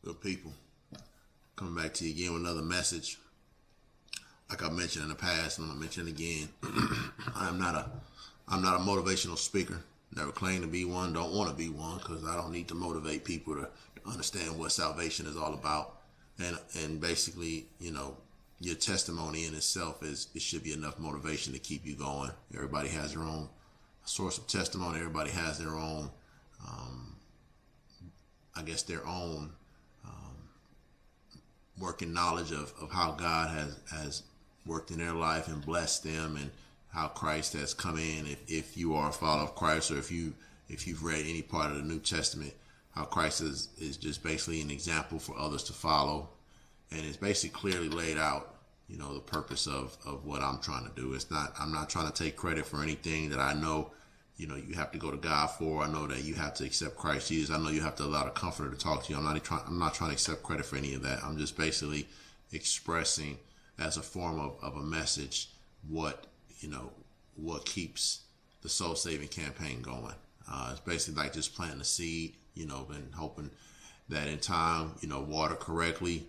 Good people, coming back to you again with another message. Like I mentioned in the past, and I'm gonna mention it again. I'm not a motivational speaker. Never claimed to be one. Don't want to be one because I don't need to motivate people to understand what salvation is all about. And basically, your testimony in itself it should be enough motivation to keep you going. Everybody has their own source of testimony. Everybody has their own, their own working knowledge of how God has worked in their life and blessed them, and how Christ has come in. If you are a follower of Christ, or if you've read any part of the New Testament, how Christ is just basically an example for others to follow, and it's basically clearly laid out, the purpose of what I'm trying to do. I'm not trying to take credit for anything that I know. You have to go to God for. I know that you have to accept Christ Jesus. I know you have to allow the Comforter to talk to you. I'm not trying to accept credit for any of that. I'm just basically expressing as a form of a message what keeps the soul saving campaign going. It's basically like just planting a seed, and hoping that in time, water correctly,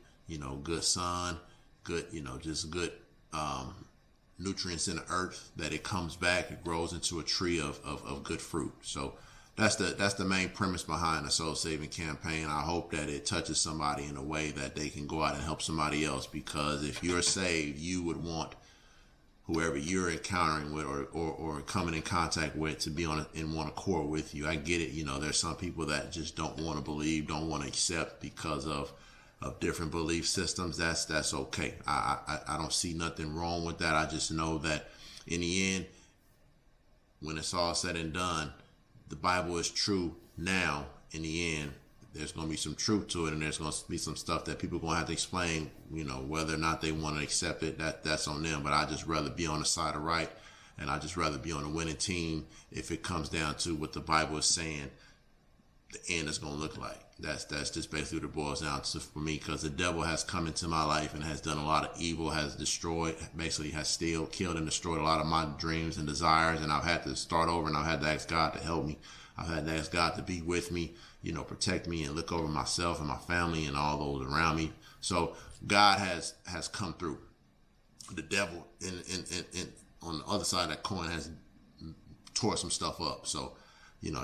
good sun, good, just good, nutrients in the earth, that it comes back, it grows into a tree of good fruit. So that's the main premise behind the soul saving campaign. I hope that it touches somebody in a way that they can go out and help somebody else, because if you're saved, you would want whoever you're encountering with or coming in contact with to be in one accord with you. I get it. There's some people that just don't want to believe, don't want to accept because of different belief systems. That's okay. I don't see nothing wrong with that. I just know that in the end, when it's all said and done, the Bible is true now. In the end, there's going to be some truth to it, and there's going to be some stuff that people are going to have to explain, whether or not they want to accept it. That's on them. But I just rather be on the side of right, and I just rather be on the winning team if it comes down to what the Bible is saying the end is going to look like. That's just basically what it boils down to for me, because the devil has come into my life and has done a lot of evil, has destroyed, basically has still killed and destroyed a lot of my dreams and desires, and I've had to start over, and I've had to ask God to help me. I've had to ask God to be with me, protect me and look over myself and my family and all those around me. So God has come through. The devil in on the other side of that coin has tore some stuff up. So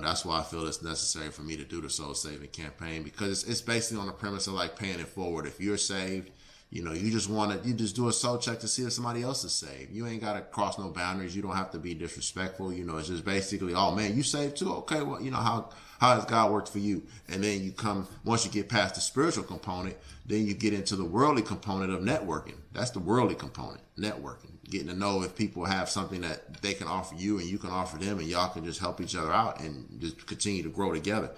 that's why I feel it's necessary for me to do the soul saving campaign, because it's basically on the premise of like paying it forward. If you're saved, you just do a soul check to see if somebody else is saved. You ain't got to cross no boundaries. You don't have to be disrespectful. It's just basically, oh man, you saved too? Okay, well, how has God worked for you? And then once you get past the spiritual component, then you get into the worldly component of networking. That's the worldly component, networking. Getting to know if people have something that they can offer you and you can offer them, and y'all can just help each other out and just continue to grow together.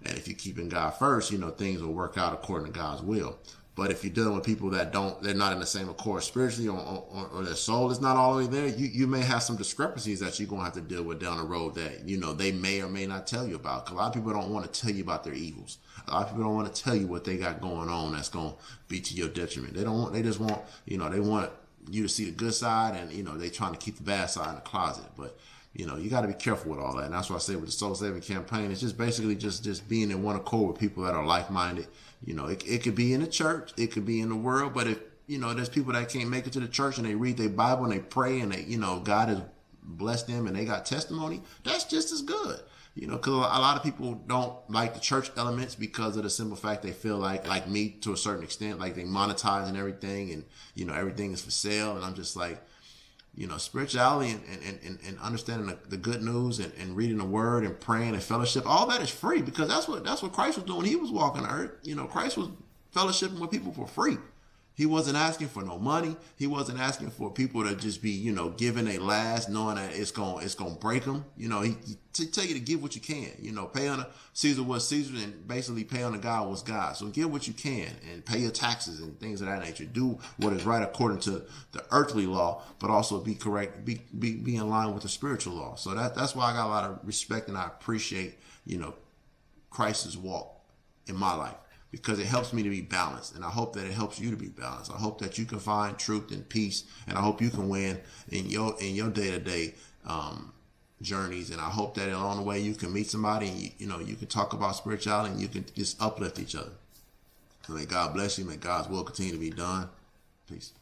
And if you're keeping God first, things will work out according to God's will. But if you're dealing with people that they're not in the same accord spiritually, or their soul is not all the way there, you may have some discrepancies that you're going to have to deal with down the road that, they may or may not tell you about. 'Cause a lot of people don't want to tell you about their evils. A lot of people don't want to tell you what they got going on that's going to be to your detriment. They just want, they want you to see the good side, and, they trying to keep the bad side in the closet. But, you got to be careful with all that. And that's why I say with the soul saving campaign, it's just basically just being in one accord with people that are like-minded. It could be in the church, it could be in the world, but if, there's people that can't make it to the church and they read their Bible and they pray and they, God has blessed them and they got testimony, that's just as good. Because a lot of people don't like the church elements because of the simple fact they feel like me to a certain extent, like they monetize and everything, and, everything is for sale. And I'm just like, spirituality and understanding the good news and reading the word and praying and fellowship, all that is free, because that's what Christ was doing. He was walking the earth. Christ was fellowshipping with people for free. He wasn't asking for no money. He wasn't asking for people to just be, giving a last, knowing that it's going to break them. He tell you to give what you can, pay on Caesar what's Caesar, and basically pay on the God what's God. So give what you can and pay your taxes and things of that nature. Do what is right according to the earthly law, but also be correct, be in line with the spiritual law. So that's why I got a lot of respect, and I appreciate, Christ's walk in my life, because it helps me to be balanced, and I hope that it helps you to be balanced. I hope that you can find truth and peace, and I hope you can win in your day-to-day journeys, and I hope that along the way you can meet somebody and you can talk about spirituality and you can just uplift each other. So may God bless you. May God's will continue to be done. Peace.